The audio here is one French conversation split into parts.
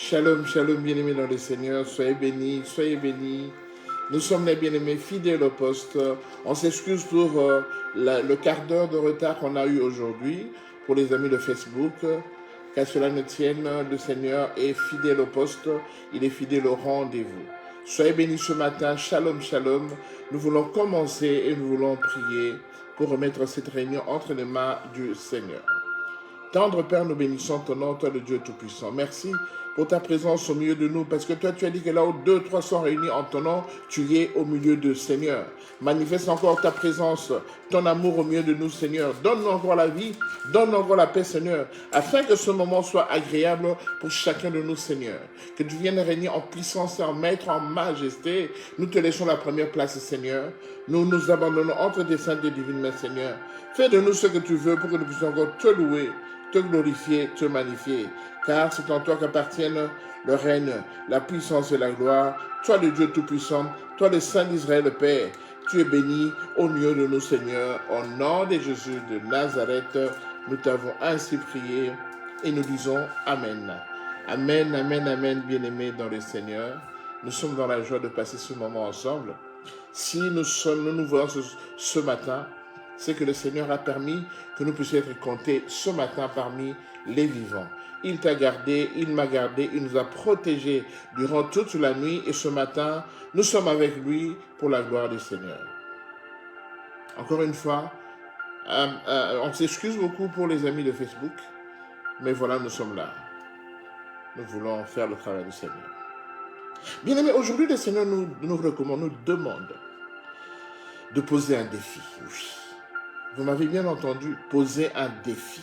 Shalom, shalom, bien-aimés dans le Seigneur, soyez bénis, soyez bénis. Nous sommes les bien-aimés fidèles au poste. On s'excuse pour le quart d'heure de retard qu'on a eu aujourd'hui pour les amis de Facebook. Qu'à cela ne tienne, le Seigneur est fidèle au poste, il est fidèle au rendez-vous. Soyez bénis ce matin, shalom, shalom. Nous voulons commencer et nous voulons prier pour remettre cette réunion entre les mains du Seigneur. Tendre Père, nous bénissons ton nom, toi le Dieu Tout-Puissant. Merci pour ta présence au milieu de nous, parce que toi tu as dit que là où 2, 3 sont réunis en ton nom, tu es au milieu de Seigneur. Manifeste encore ta présence, ton amour au milieu de nous, Seigneur. Donne-nous encore la vie, donne-nous encore la paix, Seigneur, afin que ce moment soit agréable pour chacun de nous, Seigneur. Que tu viennes régner en puissance et en maître, en majesté. Nous te laissons la première place, Seigneur. Nous nous abandonnons entre tes saintes et divines mains, Seigneur. Fais de nous ce que tu veux pour que nous puissions encore te louer, te glorifier, te magnifier, car c'est en toi qu'appartiennent le règne, la puissance et la gloire. Toi le Dieu Tout-Puissant, toi le Saint d'Israël, le Père, tu es béni au milieu de nous, Seigneur. Au nom de Jésus de Nazareth, nous t'avons ainsi prié et nous disons Amen. Amen, Amen, Amen, bien-aimés dans le Seigneur. Nous sommes dans la joie de passer ce moment ensemble. Si nous voyons ce matin, c'est que le Seigneur a permis que nous puissions être comptés ce matin parmi les vivants. Il t'a gardé, il m'a gardé, il nous a protégés durant toute la nuit et ce matin, nous sommes avec lui pour la gloire du Seigneur. Encore une fois, on s'excuse beaucoup pour les amis de Facebook, mais voilà, nous sommes là. Nous voulons faire le travail du Seigneur. Bien aimé, aujourd'hui, le Seigneur nous recommande, nous demande de poser un défi. Oui. Vous m'avez bien entendu, poser un défi.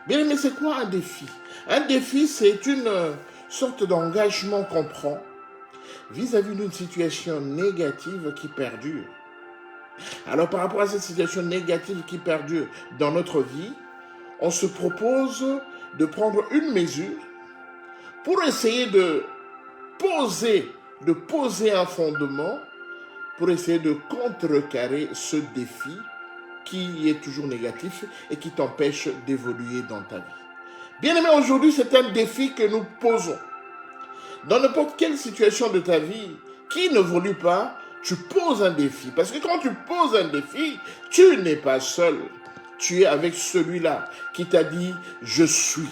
Bien, mais c'est quoi un défi? Un défi, c'est une sorte d'engagement qu'on prend vis-à-vis d'une situation négative qui perdure. Alors, par rapport à cette situation négative qui perdure dans notre vie, on se propose de prendre une mesure pour essayer de poser un fondement, pour essayer de contrecarrer ce défi qui est toujours négatif et qui t'empêche d'évoluer dans ta vie. Bien aimé, aujourd'hui, c'est un défi que nous posons. Dans n'importe quelle situation de ta vie qui n'évolue pas, tu poses un défi. Parce que quand tu poses un défi, tu n'es pas seul. Tu es avec celui-là qui t'a dit « je suis ».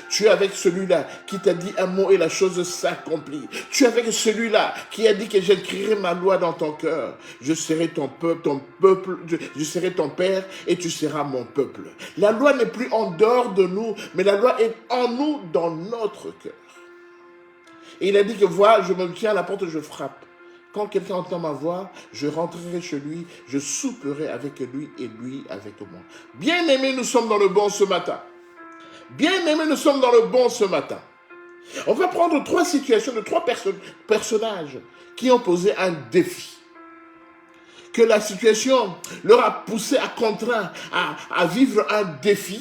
Tu es avec celui-là qui t'a dit un mot et la chose s'accomplit. Tu es avec celui-là qui a dit que j'écrirai ma loi dans ton cœur. Je serai ton peuple, je serai ton père et tu seras mon peuple. La loi n'est plus en dehors de nous, mais la loi est en nous, dans notre cœur. Et il a dit que voilà, je me tiens à la porte, je frappe. Quand quelqu'un entend ma voix, je rentrerai chez lui, je souperai avec lui et lui avec moi. Bien aimés, nous sommes dans le bon ce matin. Bien aimés, nous sommes dans le bon ce matin. On va prendre 3 situations de 3 personnages qui ont posé un défi. Que la situation leur a poussé, à contraint à vivre un défi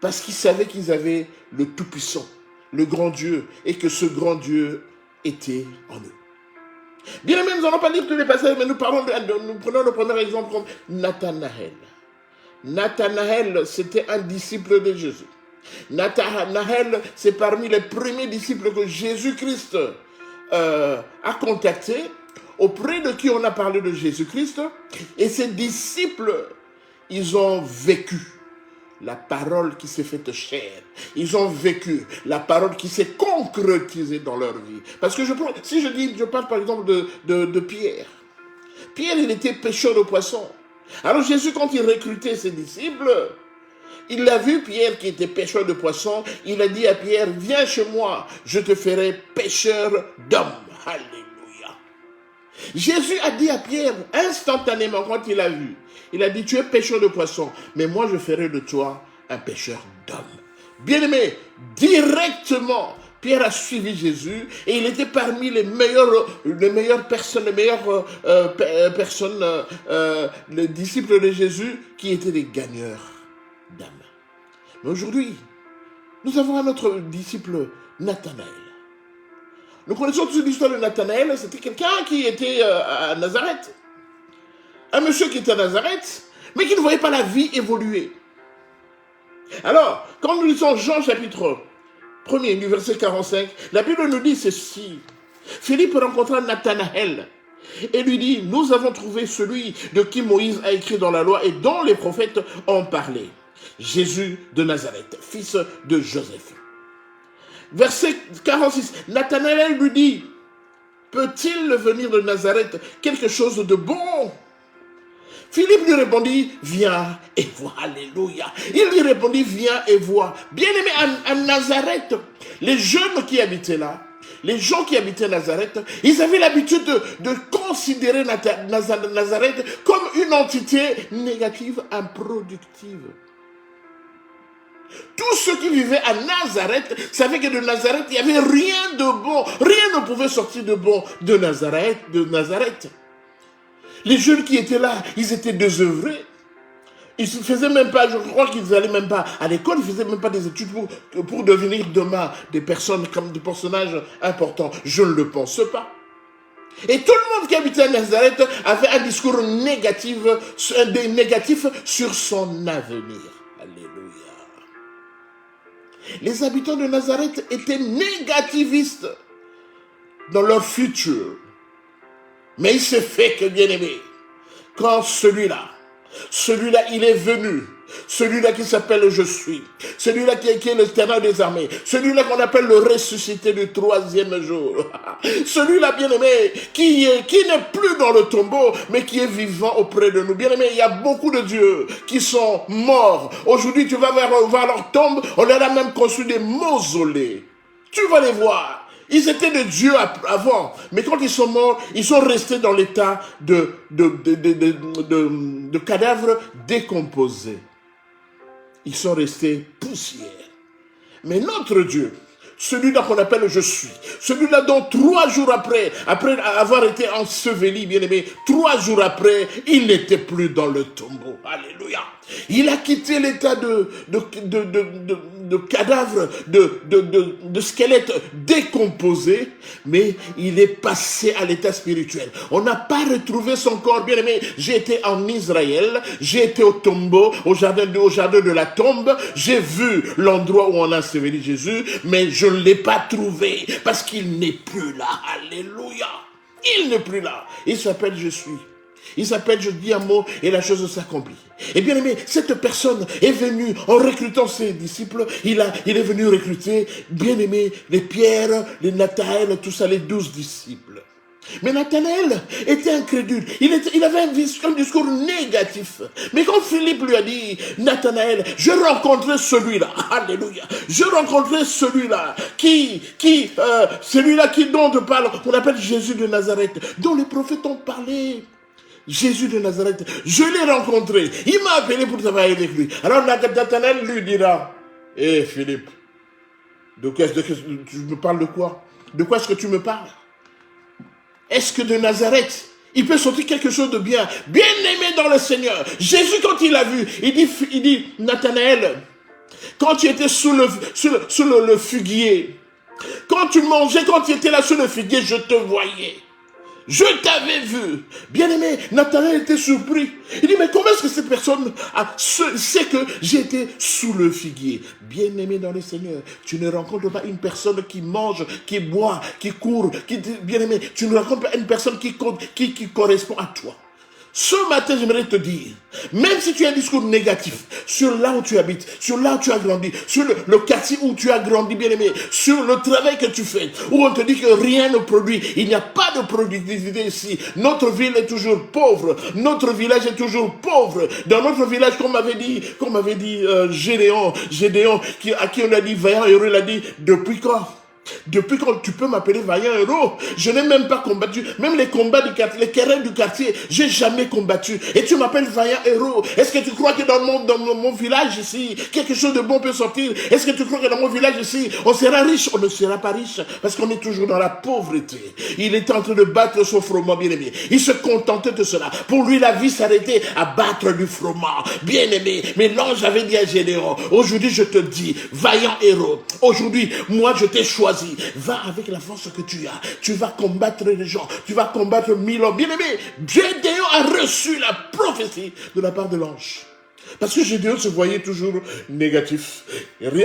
parce qu'ils savaient qu'ils avaient le Tout-Puissant, le grand Dieu, et que ce grand Dieu était en eux. Bien aimés, nous n'allons pas lire tous les passages, mais nous prenons le premier exemple comme Nathanaël. Nathanaël, c'était un disciple de Jésus. Nathanaël, c'est parmi les premiers disciples que Jésus-Christ a contactés, auprès de qui on a parlé de Jésus-Christ. Et ces disciples, ils ont vécu la parole qui s'est faite chair. Ils ont vécu la parole qui s'est concrétisée dans leur vie. Parce que je parle par exemple de Pierre. Pierre, il était pêcheur de poissons. Alors Jésus, quand il recrutait ses disciples, il a vu Pierre qui était pêcheur de poissons. Il a dit à Pierre, viens chez moi, je te ferai pêcheur d'hommes. Alléluia. Jésus a dit à Pierre, instantanément, quand il a vu, il a dit, tu es pêcheur de poissons, mais moi je ferai de toi un pêcheur d'hommes. Bien-aimé, directement, Pierre a suivi Jésus et il était parmi les meilleures personnes, les disciples de Jésus qui étaient des gagneurs d'âme. Mais aujourd'hui, nous avons un autre disciple, Nathanaël. Nous connaissons toute l'histoire de Nathanaël, c'était quelqu'un qui était à Nazareth. Un monsieur qui était à Nazareth, mais qui ne voyait pas la vie évoluer. Alors, quand nous lisons Jean chapitre 1er du verset 45, la Bible nous dit ceci. Philippe rencontra Nathanaël et lui dit, nous avons trouvé celui de qui Moïse a écrit dans la loi et dont les prophètes ont parlé. Jésus de Nazareth, fils de Joseph. Verset 46, Nathanaël lui dit, peut-il venir de Nazareth quelque chose de bon? Philippe lui répondit, viens et vois. Alléluia. Il lui répondit, viens et vois. Bien-aimé, à Nazareth, les jeunes qui habitaient là, les gens qui habitaient Nazareth, ils avaient l'habitude de considérer Nazareth comme une entité négative, improductive. Tous ceux qui vivaient à Nazareth savaient que de Nazareth, il n'y avait rien de bon. Rien ne pouvait sortir de bon de Nazareth. Les jeunes qui étaient là, ils étaient désœuvrés. Ils ne faisaient même pas, je crois qu'ils n'allaient même pas à l'école, ils ne faisaient même pas des études pour devenir demain des personnes comme des personnages importants. Je ne le pense pas. Et tout le monde qui habitait à Nazareth avait un discours négatif sur son avenir. Alléluia. Les habitants de Nazareth étaient négativistes dans leur futur. Mais il s'est fait que, bien aimé, quand celui-là, il est venu, celui-là qui s'appelle Je suis, celui-là qui est l'Éternel des armées, celui-là qu'on appelle le ressuscité du 3e jour, celui-là, bien aimé, qui n'est plus dans le tombeau, mais qui est vivant auprès de nous. Bien aimé, il y a beaucoup de dieux qui sont morts. Aujourd'hui, tu vas voir leur tombe, on leur a même construit des mausolées. Tu vas les voir. Ils étaient de Dieu avant, mais quand ils sont morts, ils sont restés dans l'état de cadavres décomposés. Ils sont restés poussière. Mais notre Dieu, celui-là qu'on appelle Je suis, celui-là dont 3 jours après avoir été enseveli, bien aimé, 3 jours après, il n'était plus dans le tombeau. Alléluia. Il a quitté l'état de cadavre, de squelette décomposé, mais il est passé à l'état spirituel. On n'a pas retrouvé son corps, bien aimé. J'ai été en Israël, j'ai été au tombeau, au jardin de la tombe, j'ai vu l'endroit où on a enseveli Jésus, mais je ne l'ai pas trouvé parce qu'il n'est plus là. Alléluia. Il n'est plus là. Il s'appelle Je suis. Il s'appelle Je dis un mot et la chose s'accomplit. Et bien aimé, cette personne est venue en recrutant ses disciples. Il est venu recruter, bien aimé, les Pierre, les Nathanaël, tout ça, les 12 disciples. Mais Nathanaël était incrédule. Il avait un discours négatif. Mais quand Philippe lui a dit, Nathanaël, je rencontrais celui-là. Alléluia. Je rencontrais celui-là celui-là dont on parle, qu'on appelle Jésus de Nazareth, dont les prophètes ont parlé. Jésus de Nazareth, je l'ai rencontré. Il m'a appelé pour travailler avec lui. Alors Nathanaël lui dira, Philippe, tu me parles de quoi? De quoi est-ce que tu me parles? Est-ce que de Nazareth, il peut sortir quelque chose de bien? Bien aimé dans le Seigneur. Jésus, quand il l'a vu, il dit, Nathanaël, quand tu étais sous le figuier, quand tu mangeais, quand tu étais là sous le figuier, je te voyais. Je t'avais vu. Bien aimé, Nathanaël était surpris. Il dit, mais comment est-ce que cette personne sait que j'ai été sous le figuier? Bien aimé dans le Seigneur, tu ne rencontres pas une personne qui mange, qui boit, qui court, bien aimé, tu ne rencontres pas une personne qui correspond à toi. Ce matin, j'aimerais te dire, même si tu as un discours négatif sur là où tu habites, sur là où tu as grandi, sur le quartier où tu as grandi, bien aimé, sur le travail que tu fais, où on te dit que rien ne produit, il n'y a pas de productivité ici. Notre ville est toujours pauvre, notre village est toujours pauvre. Dans notre village, comme m'avait dit Gédéon, à qui on a dit vaillant héros, il a dit, depuis quand tu peux m'appeler vaillant héros? Je n'ai même pas combattu. Même les combats du quartier, les querelles du quartier, j'ai jamais combattu. Et tu m'appelles vaillant héros. Est-ce que tu crois que dans mon village ici, quelque chose de bon peut sortir? Est-ce que tu crois que dans mon village ici, on sera riche? On ne sera pas riche parce qu'on est toujours dans la pauvreté. Il était en train de battre son froment, bien aimé. Il se contentait de cela. Pour lui, la vie s'arrêtait à battre du froment, bien aimé. Mais l'ange avait dit à Gédéon, aujourd'hui je te dis, vaillant héros, aujourd'hui, moi je t'ai choisi. Va avec la force que tu as. Tu vas combattre les gens. Tu vas combattre 1000 hommes. Bien aimé, Gédéon a reçu la prophétie de la part de l'ange. Parce que Gédéon se voyait toujours négatif,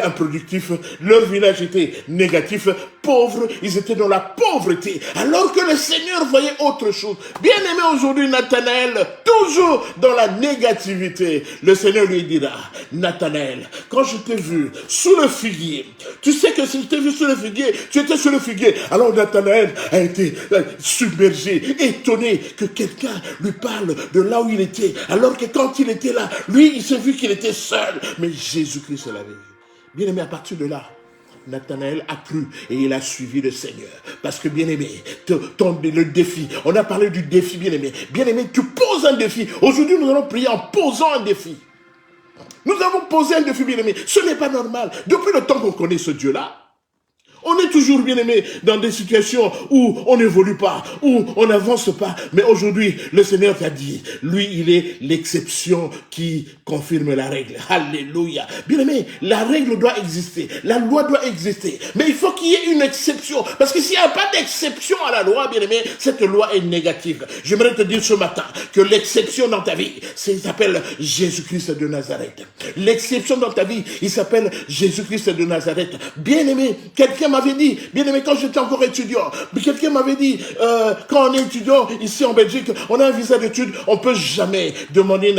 improductif. Leur village était négatif, pauvre. Ils étaient dans la pauvreté. Alors que le Seigneur voyait autre chose. Bien aimé aujourd'hui, Nathanaël, toujours dans la négativité. Le Seigneur lui dira, Nathanaël, quand je t'ai vu sous le figuier, tu sais que si je t'ai vu sous le figuier, tu étais sous le figuier. Alors Nathanaël a été submergé, étonné que quelqu'un lui parle de là où il était. Alors que quand il était là, lui, il s'est vu qu'il était seul. Mais Jésus-Christ l'avait vu. Bien aimé, à partir de là, Nathanaël a cru et il a suivi le Seigneur. Parce que bien aimé, le défi, on a parlé du défi, bien aimé. Bien aimé, tu poses un défi. Aujourd'hui, nous allons prier en posant un défi. Nous avons posé un défi, bien aimé. Ce n'est pas normal. Depuis le temps qu'on connaît ce Dieu-là, on est toujours, bien aimé, dans des situations où on n'évolue pas, où on n'avance pas. Mais aujourd'hui, le Seigneur t'a dit, lui, il est l'exception qui confirme la règle. Alléluia. Bien aimé, la règle doit exister, la loi doit exister. Mais il faut qu'il y ait une exception. Parce que s'il n'y a pas d'exception à la loi, bien aimé, cette loi est négative. J'aimerais te dire ce matin que l'exception dans ta vie, il s'appelle Jésus-Christ de Nazareth. L'exception dans ta vie, il s'appelle Jésus-Christ de Nazareth. Bien aimé, quelqu'un m'avait dit, bien aimé, quand j'étais encore étudiant, quelqu'un m'avait dit, quand on est étudiant ici en Belgique, on a un visa d'études, on ne peut jamais demander une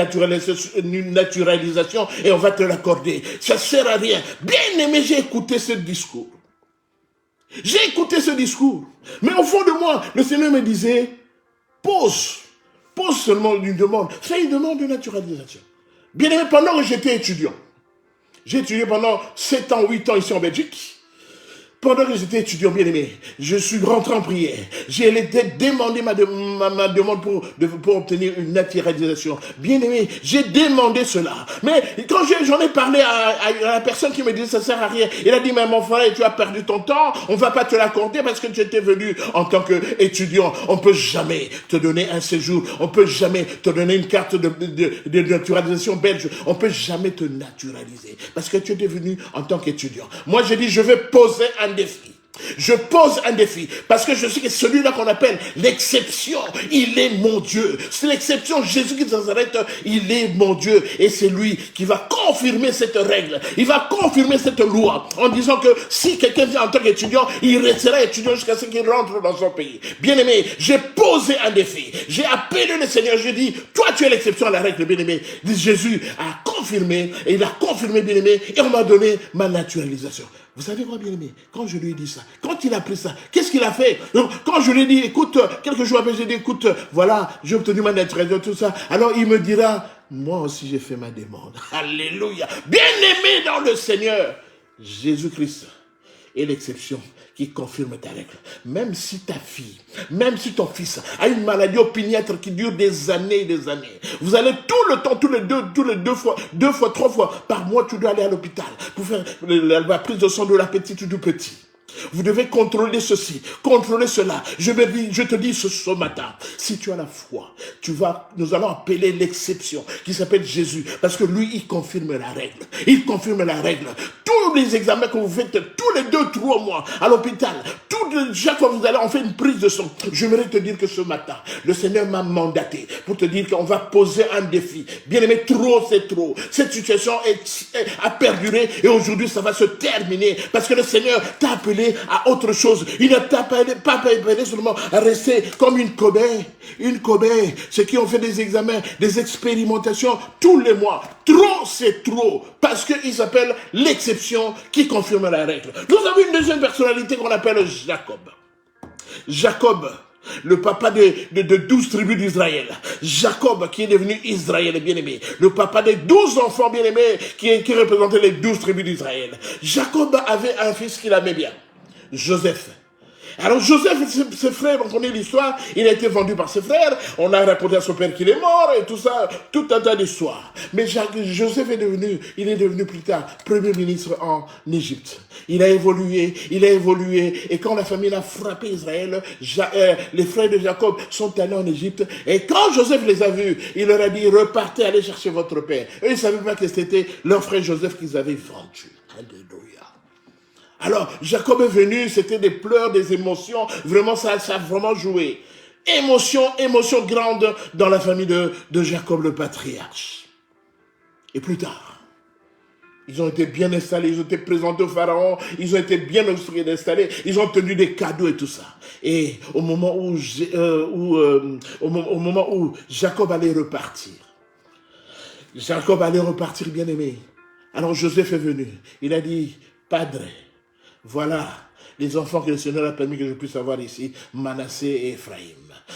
naturalisation et on va te l'accorder. Ça ne sert à rien. Bien aimé, j'ai écouté ce discours. J'ai écouté ce discours. Mais au fond de moi, le Seigneur me disait, pose seulement une demande. Fais une demande de naturalisation. Bien aimé, pendant que j'étais étudiant, j'ai étudié pendant 7 ans, 8 ans ici en Belgique. Pendant que j'étais étudiant bien aimé, je suis rentré en prière. J'ai demandé ma demande pour obtenir une naturalisation. Bien aimé, j'ai demandé cela. Mais quand j'en ai parlé à la personne qui me disait ça sert à rien, il a dit, mais mon frère, tu as perdu ton temps, on va pas te l'accorder parce que tu étais venu en tant qu'étudiant. On peut jamais te donner un séjour, on peut jamais te donner une carte de naturalisation belge, on peut jamais te naturaliser parce que tu étais venu en tant qu'étudiant. Moi, j'ai dit, je vais poser un défi. Je pose un défi parce que je sais que celui-là qu'on appelle l'exception, il est mon Dieu. C'est l'exception, Jésus-Christ de Nazareth, il est mon Dieu et c'est lui qui va confirmer cette règle. Il va confirmer cette loi en disant que si quelqu'un vient en tant qu'étudiant, il restera étudiant jusqu'à ce qu'il rentre dans son pays. Bien aimé, j'ai posé un défi. J'ai appelé le Seigneur, j'ai dit, toi tu es l'exception à la règle, bien aimé. Jésus a confirmé et il a confirmé, bien aimé, et on m'a donné ma naturalisation. Vous savez quoi, bien aimé, quand je lui ai dit ça, quand il a pris ça, qu'est-ce qu'il a fait? Quand je lui ai dit, écoute, quelques jours après, j'ai dit, écoute, voilà, j'ai obtenu ma naturalisation, tout ça. Alors il me dira, moi aussi j'ai fait ma demande. Alléluia. Bien aimé dans le Seigneur, Jésus-Christ est l'exception qui confirme ta règle. Même si ta fille, même si ton fils a une maladie opiniâtre qui dure des années et des années, vous allez tout le temps, tous les deux fois, 3 fois par mois, tu dois aller à l'hôpital pour faire la prise de sang de la petite ou du petit. Vous devez contrôler ceci, contrôler cela. Je te dis ce matin, si tu as la foi, nous allons appeler l'exception qui s'appelle Jésus, parce que lui, il confirme la règle. Il confirme la règle. Tous les examens que vous faites tous les 2-3 mois à l'hôpital, chaque fois que vous allez, on fait une prise de sang. J'aimerais te dire que ce matin, le Seigneur m'a mandaté pour te dire qu'on va poser un défi. Bien aimé, trop c'est trop. Cette situation a perduré et aujourd'hui ça va se terminer parce que le Seigneur t'a appelé à autre chose. Il ne t'a pas appelé seulement à rester comme une cobaye. Une cobaye, ceux qui ont fait des examens, des expérimentations tous les mois. Trop c'est trop parce qu'il s'appelle l'exception qui confirme la règle. Nous avons une deuxième personnalité qu'on appelle Jacob. Jacob, le papa de 12 tribus d'Israël. Jacob qui est devenu Israël, bien-aimé. Le papa des 12 enfants bien-aimés qui représentait les 12 tribus d'Israël. Jacob avait un fils qu'il aimait bien, Joseph. Alors Joseph et ses frères, on connaît l'histoire, il a été vendu par ses frères, on a raconté à son père qu'il est mort et tout ça, tout un tas d'histoires. Mais Joseph est devenu plus tard premier ministre en Égypte. Il a évolué, et quand la famine a frappé Israël, les frères de Jacob sont allés en Égypte, et quand Joseph les a vus, il leur a dit, repartez, allez chercher votre père. Eux, ils ne savaient pas que c'était leur frère Joseph qu'ils avaient vendu. Alléluia. Alors, Jacob est venu, c'était des pleurs, des émotions, vraiment ça a vraiment joué. Émotion grande dans la famille de Jacob le patriarche. Et plus tard, ils ont été bien installés, ils ont été présentés au pharaon, ils ont été bien installés, ils ont obtenu des cadeaux et tout ça. Et au moment où Jacob allait repartir, bien aimé. Alors Joseph est venu, il a dit, Padre, voilà les enfants que le Seigneur a permis que je puisse avoir ici, Manassé et Ephraïm.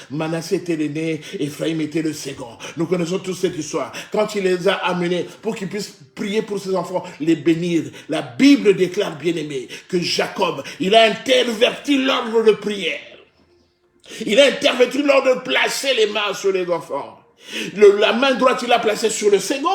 Manassé était l'aîné, Ephraïm était le second. Nous connaissons tous cette histoire. Quand il les a amenés pour qu'ils puissent prier pour ses enfants, les bénir, la Bible déclare, bien aimé, que Jacob, il a interverti l'ordre de prière. Il a interverti l'ordre de placer les mains sur les enfants. La main droite, il l'a placée sur le second.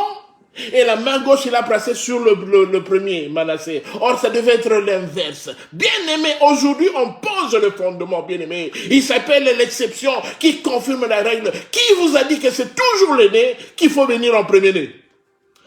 Et la main gauche, il a placé sur le premier, Manassé. Or, ça devait être l'inverse. Bien-aimé, aujourd'hui, on pose le fondement, bien-aimé. Il s'appelle l'exception qui confirme la règle. Qui vous a dit que c'est toujours l'aîné qu'il faut venir en premier lieu?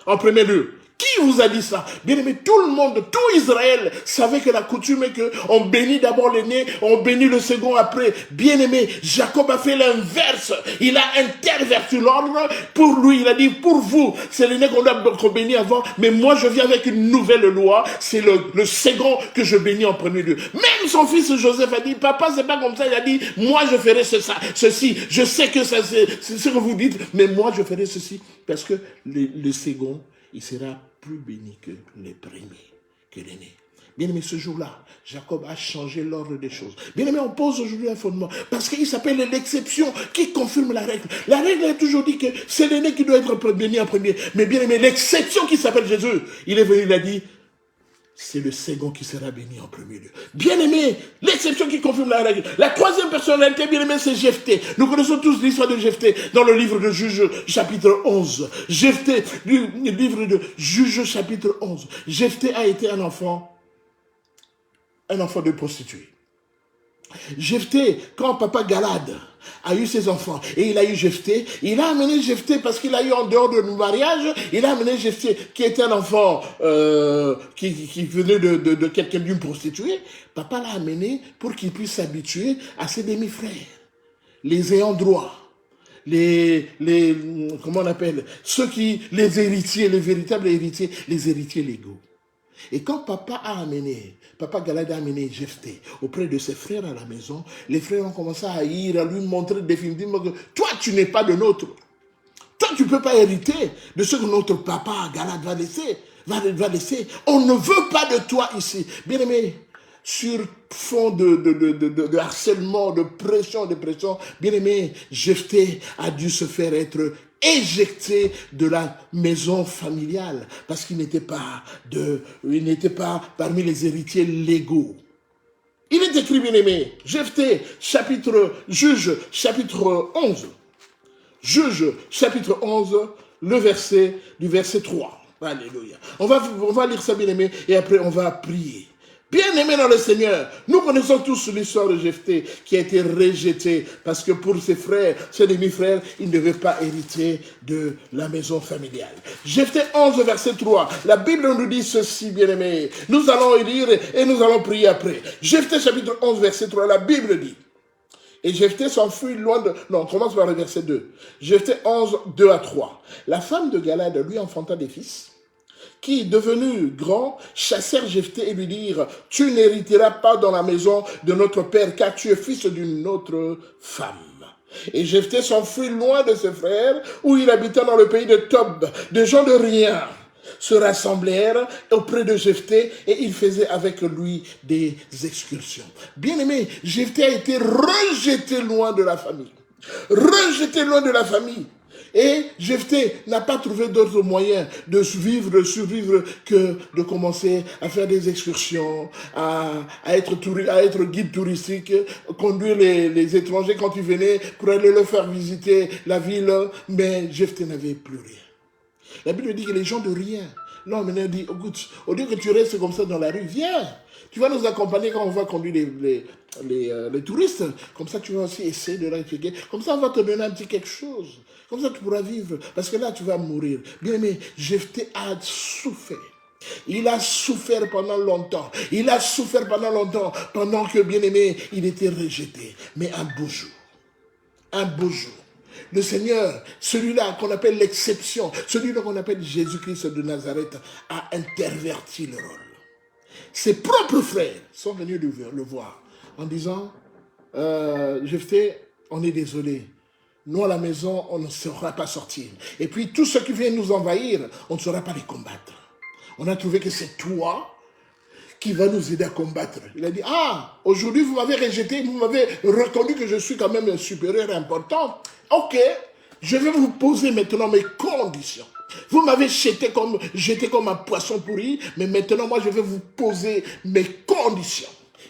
En premier lieu. Qui vous a dit ça? Bien aimé, tout le monde, tout Israël savait que la coutume est qu'on bénit d'abord l'aîné, on bénit le second après. Bien aimé, Jacob a fait l'inverse. Il a interverti l'ordre. Pour lui, il a dit, pour vous, c'est l'aîné qu'on bénit avant, mais moi je viens avec une nouvelle loi. C'est le second que je bénis en premier lieu. Même son fils Joseph a dit, papa, c'est pas comme ça. Il a dit, moi je ferai ceci. Je sais que c'est ce que vous dites, mais moi je ferai ceci. Parce que le second, il sera plus béni que les premiers, que l'aîné. Bien aimé, ce jour-là, Jacob a changé l'ordre des choses. Bien aimé, on pose aujourd'hui un fondement, parce qu'il s'appelle l'exception qui confirme la règle. La règle a toujours dit que c'est l'aîné qui doit être béni en premier. Mais bien aimé, l'exception qui s'appelle Jésus, il est venu, il a dit, c'est le second qui sera béni en premier lieu. Bien aimé, l'exception qui confirme la règle. La troisième personnalité, bien aimé, c'est Jephthé. Nous connaissons tous l'histoire de Jephthé dans le livre de Juges, chapitre 11. Jephthé, du livre de Juges, chapitre 11. Jephthé a été un enfant de prostituée. Jephthé, quand papa Galad a eu ses enfants et il a eu Jephthé, il a amené Jephthé parce qu'il a eu en dehors de mariage, il a amené Jephthé qui était un enfant qui venait de quelqu'un d'une prostituée. Papa l'a amené pour qu'il puisse s'habituer à ses demi-frères, les ayants droit. Comment on appelle, les héritiers, les véritables héritiers, les héritiers légaux. Et quand papa Galad a amené Jephthé auprès de ses frères à la maison, les frères ont commencé à haïr, à lui montrer définitivement que toi, tu n'es pas de nôtre. Toi, tu ne peux pas hériter de ce que notre papa Galad va laisser. On ne veut pas de toi ici. Bien aimé, sur fond de harcèlement, de pression, bien aimé, Jephthé a dû se faire être éjecté de la maison familiale parce qu'il n'était pas parmi les héritiers légaux. Il est écrit, bien aimé, Jephthé, Juge, chapitre 11. Juge, chapitre 11, du verset 3. Alléluia. On va lire ça, bien aimé, et après on va prier. Bien aimé dans le Seigneur, nous connaissons tous l'histoire de Jephthé qui a été rejeté parce que pour ses frères, ses demi-frères, il ne devait pas hériter de la maison familiale. Jephthé 11, verset 3, la Bible nous dit ceci, bien aimé. Nous allons lire et nous allons prier après. Jephthé chapitre 11, verset 3, la Bible dit, et Jephthé s'enfuit loin de... Non, on commence par le verset 2. Jephthé 11, 2 à 3. La femme de Galad lui enfanta des fils, qui, devenus grands, chassèrent Jephthé et lui dirent, tu n'hériteras pas dans la maison de notre père, car tu es fils d'une autre femme. Et Jephthé s'enfuit loin de ses frères, où il habitait dans le pays de Tob. Des gens de rien se rassemblèrent auprès de Jephthé et ils faisaient avec lui des excursions. Bien aimé, Jephthé a été rejeté loin de la famille. Rejeté loin de la famille. Et Jephthé n'a pas trouvé d'autres moyens de survivre que de commencer à faire des excursions, à être guide touristique, conduire les étrangers quand ils venaient pour aller leur faire visiter la ville. Mais Jephthé n'avait plus rien. La Bible dit que les gens de rien, l'homme maintenant dit, écoute, au lieu que tu restes comme ça dans la rue, viens, tu vas nous accompagner quand on va conduire les touristes. Comme ça, tu vas aussi essayer de récupérer. Comme ça, on va te donner un petit quelque chose. Comme ça, tu pourras vivre. Parce que là, tu vas mourir. Bien aimé, Jephthé a souffert. Il a souffert pendant longtemps. Pendant que, bien aimé, il était rejeté. Mais un beau jour, Le Seigneur, celui-là qu'on appelle l'exception, celui-là qu'on appelle Jésus-Christ de Nazareth, a interverti le rôle. Ses propres frères sont venus le voir en disant, Jephthé, on est désolé. Nous, à la maison, on ne saura pas sortir. Et puis, tous ceux qui viennent nous envahir, on ne saura pas les combattre. On a trouvé que c'est toi qui va nous aider à combattre. Il a dit, aujourd'hui, vous m'avez rejeté, vous m'avez reconnu que je suis quand même un supérieur important. Ok, je vais vous poser maintenant mes conditions. Vous m'avez jeté comme un poisson pourri, mais maintenant, moi, je vais vous poser mes conditions.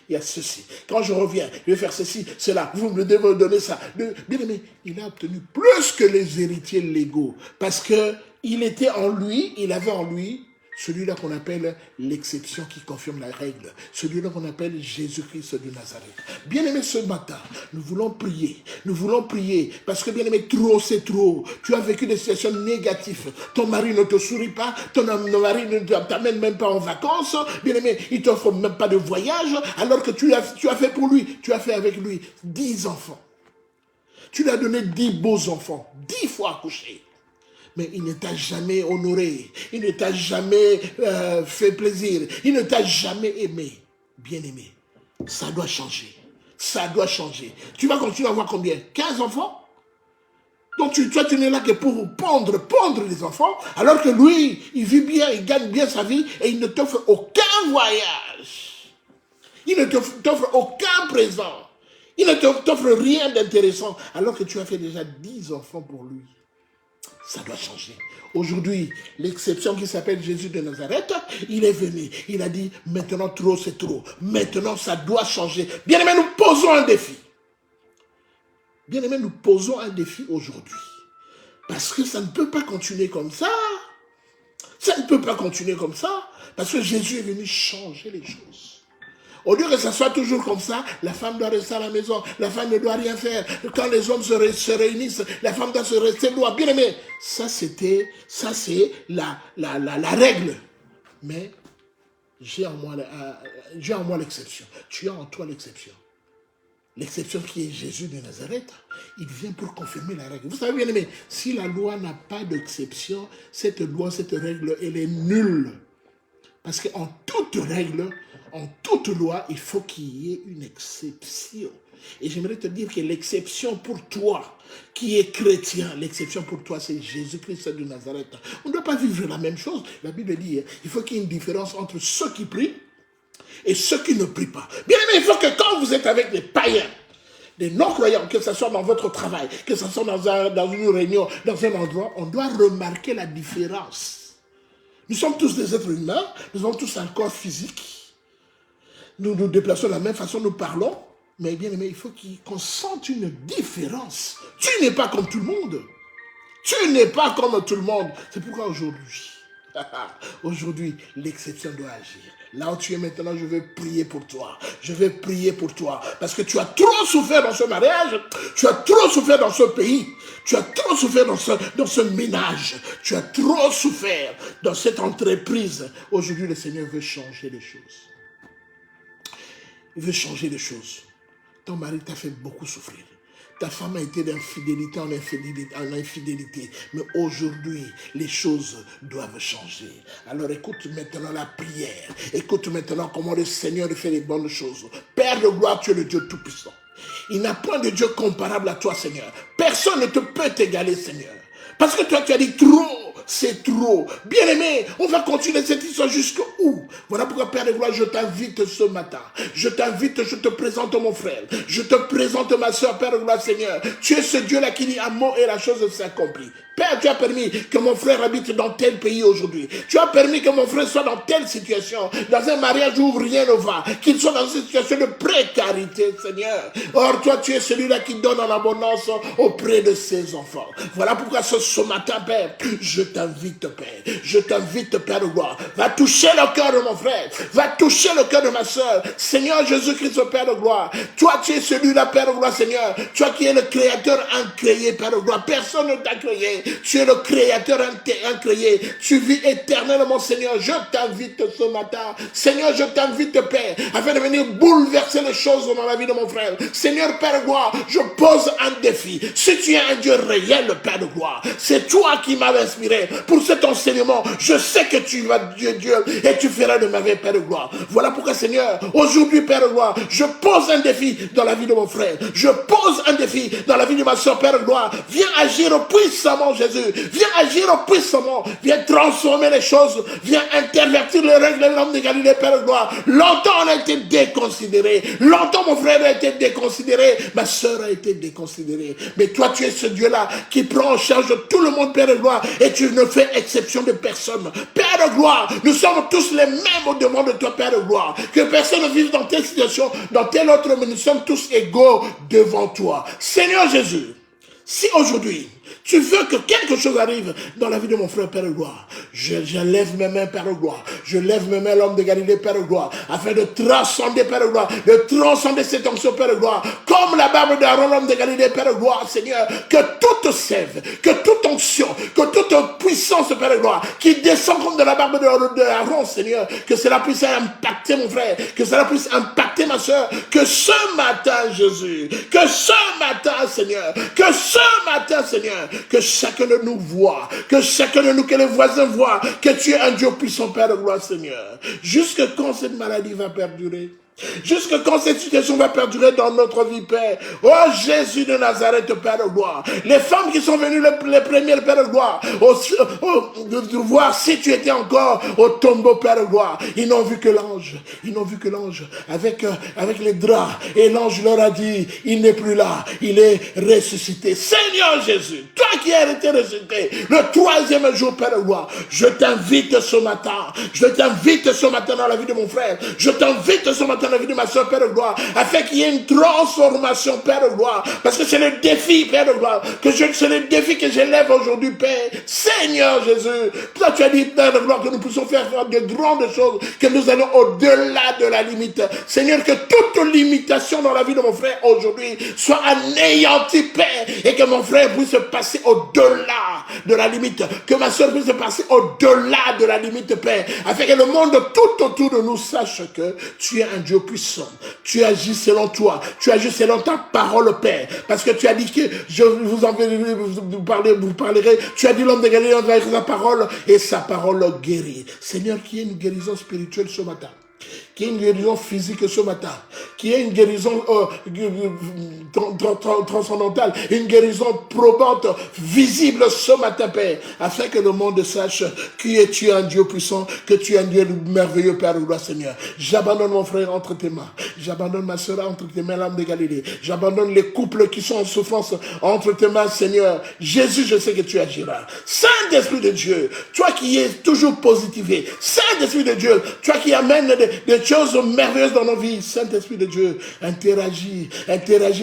Il y a ceci. Quand je reviens, je vais faire ceci, cela. Vous me devez donner ça. Bien aimé, il a obtenu plus que les héritiers légaux. Parce que il était en lui, il avait en lui celui-là qu'on appelle l'exception qui confirme la règle. Celui-là qu'on appelle Jésus-Christ de Nazareth. Bien aimé, ce matin, nous voulons prier. Nous voulons prier. Parce que bien aimé, trop c'est trop. Tu as vécu des situations négatives. Ton mari ne te sourit pas. Ton mari ne t'amène même pas en vacances. Bien aimé, il ne t'offre même pas de voyage. Alors que tu as fait pour lui. Tu as fait avec lui 10 enfants. Tu lui as donné 10 beaux enfants. 10 fois accouchés. Mais il ne t'a jamais honoré, il ne t'a jamais fait plaisir, il ne t'a jamais aimé. Bien-aimé, ça doit changer, ça doit changer. Tu vas continuer à avoir combien? 15 enfants? Donc toi tu n'es là que pour pondre les enfants, alors que lui, il vit bien, il gagne bien sa vie et il ne t'offre aucun voyage. Il ne t'offre aucun présent. Il ne t'offre rien d'intéressant, alors que tu as fait déjà 10 enfants pour lui. Ça doit changer. Aujourd'hui, l'exception qui s'appelle Jésus de Nazareth, il est venu. Il a dit, maintenant trop c'est trop. Maintenant ça doit changer. Bien-aimés, nous posons un défi. Bien-aimés, nous posons un défi aujourd'hui. Parce que ça ne peut pas continuer comme ça. Ça ne peut pas continuer comme ça. Parce que Jésus est venu changer les choses. Au lieu que ça soit toujours comme ça, la femme doit rester à la maison, la femme ne doit rien faire. Quand les hommes se réunissent, la femme doit se rester loin. Bien aimé, ça c'est la règle. Mais j'ai en moi l'exception. Tu as en toi l'exception. L'exception qui est Jésus de Nazareth, il vient pour confirmer la règle. Vous savez bien aimé, si la loi n'a pas d'exception, cette loi, cette règle, elle est nulle. Parce qu'en toute règle, en toute loi, il faut qu'il y ait une exception. Et j'aimerais te dire que l'exception pour toi, qui est chrétien, l'exception pour toi, c'est Jésus-Christ de Nazareth. On ne doit pas vivre la même chose. La Bible dit, il faut qu'il y ait une différence entre ceux qui prient et ceux qui ne prient pas. Bien aimé, il faut que quand vous êtes avec des païens, des non-croyants, que ce soit dans votre travail, que ce soit dans une réunion, dans un endroit, on doit remarquer la différence. Nous sommes tous des êtres humains, nous avons tous un corps physique. Nous nous déplaçons de la même façon, nous parlons. Mais bien aimé, il faut qu'on sente une différence. Tu n'es pas comme tout le monde. Tu n'es pas comme tout le monde. C'est pourquoi aujourd'hui, l'exception doit agir. Là où tu es maintenant, je vais prier pour toi. Je vais prier pour toi. Parce que tu as trop souffert dans ce mariage. Tu as trop souffert dans ce pays. Tu as trop souffert dans ce ménage. Tu as trop souffert dans cette entreprise. Aujourd'hui, le Seigneur veut changer les choses. Il veut changer les choses. Ton mari t'a fait beaucoup souffrir. Ta femme a été d'infidélité en infidélité. Mais aujourd'hui, les choses doivent changer. Alors écoute maintenant la prière. Écoute maintenant comment le Seigneur fait les bonnes choses. Père de gloire, tu es le Dieu Tout-Puissant. Il n'a point de Dieu comparable à toi, Seigneur. Personne ne peut t'égaler, Seigneur. Parce que toi, tu as dit trop. C'est trop. Bien-aimé, on va continuer cette histoire jusqu'où? Voilà pourquoi, Père de gloire, je t'invite ce matin. Je t'invite, je te présente mon frère. Je te présente ma soeur, Père de gloire, Seigneur. Tu es ce Dieu-là qui dit un mot et la chose s'accomplit. Père, tu as permis que mon frère habite dans tel pays aujourd'hui. Tu as permis que mon frère soit dans telle situation, dans un mariage où rien ne va, qu'il soit dans une situation de précarité, Seigneur. Or, toi, tu es celui-là qui donne en abondance auprès de ses enfants. Voilà pourquoi ce matin, Père, je t'invite t'invite, Père. Je t'invite, Père de gloire. Va toucher le cœur de mon frère. Va toucher le cœur de ma soeur. Seigneur Jésus-Christ, Père de gloire. Toi, tu es celui-là, Père de gloire, Seigneur. Toi qui es le créateur incréé, Père de gloire. Personne ne t'a créé. Tu es le créateur incréé. Tu vis éternellement, Seigneur. Je t'invite ce matin. Seigneur, je t'invite, Père, afin de venir bouleverser les choses dans la vie de mon frère. Seigneur, Père de gloire, je pose un défi. Si tu es un Dieu réel, Père de gloire, c'est toi qui m'as inspiré pour cet enseignement. Je sais que tu vas Dieu et tu feras de ma vie, Père de gloire. Voilà pourquoi, Seigneur, aujourd'hui, Père de gloire, je pose un défi dans la vie de mon frère. Je pose un défi dans la vie de ma soeur, Père de gloire. Viens agir puissamment, Jésus. Viens agir puissamment. Viens transformer les choses. Viens intervertir les règles de l'homme de Galilée, Père de gloire. Longtemps, on a été déconsidéré. Longtemps, mon frère a été déconsidéré. Ma soeur a été déconsidérée. Mais toi, tu es ce Dieu-là qui prend en charge tout le monde, Père de gloire. Et tu ne fais exception de personne. Père de gloire, nous sommes tous les mêmes au devant de toi, Père de gloire. Que personne ne vive dans telle situation, dans telle autre, mais nous sommes tous égaux devant toi. Seigneur Jésus, si aujourd'hui, tu veux que quelque chose arrive dans la vie de mon frère, Père de gloire, je lève mes mains, Père de gloire. Je lève mes mains, l'homme de Galilée, Père de gloire, afin de transcender, Père de gloire, de transcender cette onction, Père de gloire, comme la barbe d'Aaron, l'homme de Galilée, Père de gloire, Seigneur, que toute sève, que toute onction, que toute puissance, Père de gloire, qui descend comme de la barbe d'Aaron, Seigneur, que cela puisse impacter mon frère, que cela puisse impacter ma soeur, que ce matin, Jésus, que ce matin, Seigneur, que ce matin, Seigneur, que chacun de nous voit, que chacun de nous, que les voisins voient, que tu es un Dieu puissant, Père de gloire, Seigneur. Jusque quand cette maladie va perdurer? Jusque quand cette situation va perdurer dans notre vie, Père? Oh Jésus de Nazareth, Père de gloire. Les femmes qui sont venues les premières, Père de gloire, de voir si tu étais encore au tombeau, Père de gloire. Ils n'ont vu que l'ange. Ils n'ont vu que l'ange avec les draps. Et l'ange leur a dit, il n'est plus là. Il est ressuscité. Seigneur Jésus, toi qui as été ressuscité le troisième jour, Père de gloire, je t'invite ce matin. Je t'invite ce matin dans la vie de mon frère. Je t'invite ce matin dans la vie de ma soeur, Père de gloire, afin qu'il y ait une transformation, Père de gloire, parce que c'est le défi, Père de gloire, c'est le défi que j'élève aujourd'hui, Père. Seigneur Jésus, toi tu as dit, Père de gloire, que nous puissions faire de grandes choses, que nous allons au-delà de la limite. Seigneur, que toute limitation dans la vie de mon frère aujourd'hui soit anéantie, Père, et que mon frère puisse passer au-delà de la limite, que ma soeur puisse passer au-delà de la limite, Père, afin que le monde tout autour de nous sache que tu es un Dieu puissant. Tu agis selon toi. Tu agis selon ta parole, Père. Parce que tu as dit que je vous enverrai, vous parlerez. Tu as dit l'homme de Galilée avec sa parole et sa parole guérit. Seigneur, qu'il y ait une guérison spirituelle ce matin. Qu'il y ait une guérison physique ce matin, qu'il y ait une guérison transcendantale, une guérison probante, visible ce matin, Père, afin que le monde sache que tu es un Dieu puissant, que tu es un Dieu merveilleux, Père de gloire, Seigneur. J'abandonne mon frère entre tes mains, j'abandonne ma soeur entre tes mains, l'âme de Galilée, j'abandonne les couples qui sont en souffrance entre tes mains, Seigneur. Jésus, je sais que tu agiras. Saint-Esprit de Dieu, toi qui es toujours positivé, Saint-Esprit de Dieu, toi qui amènes des choses merveilleuses dans nos vies, Saint-Esprit de Dieu, interagis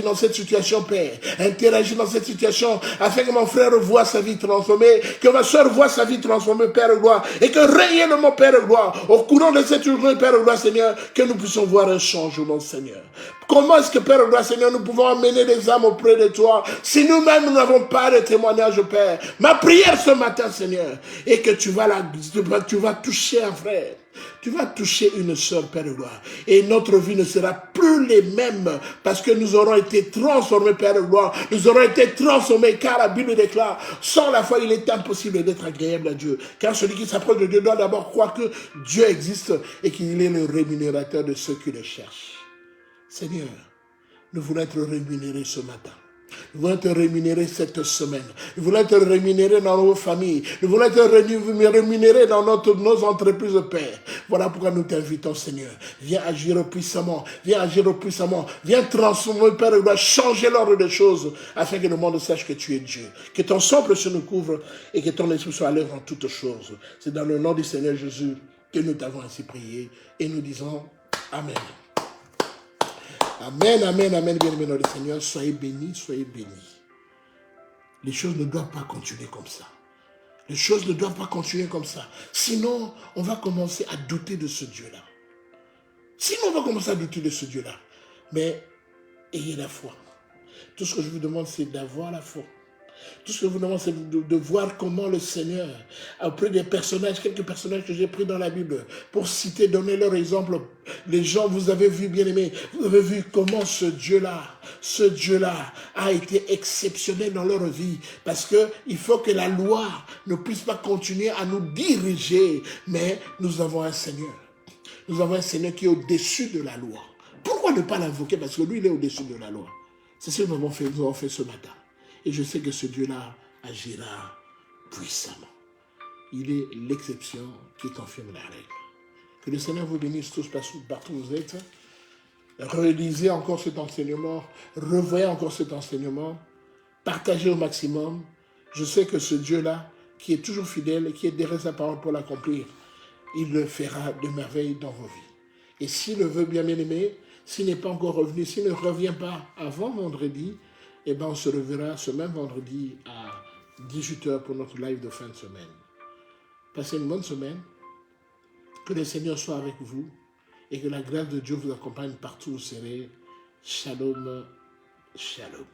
dans cette situation, Père, interagis dans cette situation, afin que mon frère voit sa vie transformée, que ma soeur voit sa vie transformée, Père de gloire, et que réellement, Père de gloire, au courant de cette journée, Père de gloire, Seigneur, que nous puissions voir un changement, Seigneur. Comment est-ce que, Père de gloire, Seigneur, nous pouvons amener des âmes auprès de toi, si nous-mêmes, nous n'avons pas de témoignage, Père? Ma prière ce matin, Seigneur, est que tu vas toucher un frère. Tu vas toucher une sœur, Père de gloire. Et notre vie ne sera plus les mêmes parce que nous aurons été transformés, Père de gloire. Nous aurons été transformés car la Bible déclare, sans la foi, il est impossible d'être agréable à Dieu. Car celui qui s'approche de Dieu doit d'abord croire que Dieu existe et qu'il est le rémunérateur de ceux qui le cherchent. Seigneur, nous voulons être rémunérés ce matin. Nous voulons être rémunérés cette semaine. Nous voulons être rémunérés dans nos familles. Nous voulons être rémunérés dans nos entreprises, Père. Voilà pourquoi nous t'invitons, Seigneur. Viens agir puissamment. Viens agir puissamment. Viens transformer, Père, et changer l'ordre des choses afin que le monde sache que tu es Dieu. Que ton sang précieux nous couvre et que ton esprit soit à l'œuvre en toutes choses. C'est dans le nom du Seigneur Jésus que nous t'avons ainsi prié et nous disons Amen. Amen, amen, amen, bien-aimé dans le Seigneur. Soyez bénis, soyez bénis. Les choses ne doivent pas continuer comme ça. Les choses ne doivent pas continuer comme ça. Sinon, on va commencer à douter de ce Dieu-là. Sinon, on va commencer à douter de ce Dieu-là. Mais ayez la foi. Tout ce que je vous demande, c'est d'avoir la foi. Tout ce que je vous demande, c'est de voir comment le Seigneur a pris des personnages, quelques personnages que j'ai pris dans la Bible, pour citer, donner leur exemple. Les gens, vous avez vu, bien aimés, vous avez vu comment ce Dieu-là a été exceptionnel dans leur vie. Parce qu'il faut que la loi ne puisse pas continuer à nous diriger, mais nous avons un Seigneur. Nous avons un Seigneur qui est au-dessus de la loi. Pourquoi ne pas l'invoquer? Parce que lui, il est au-dessus de la loi. C'est ce que nous avons fait ce matin. Et je sais que ce Dieu-là agira puissamment. Il est l'exception qui confirme la règle. Que le Seigneur vous bénisse tous partout où vous êtes. Relisez encore cet enseignement. Revoyez encore cet enseignement. Partagez au maximum. Je sais que ce Dieu-là, qui est toujours fidèle et qui est derrière sa parole pour l'accomplir, il le fera de merveille dans vos vies. Et s'il le veut, bien aimé, s'il n'est pas encore revenu, s'il ne revient pas avant vendredi, eh bien on se reverra ce même vendredi à 18h pour notre live de fin de semaine. Passez une bonne semaine. Que le Seigneur soit avec vous et que la grâce de Dieu vous accompagne partout où vous serez. Shalom, shalom.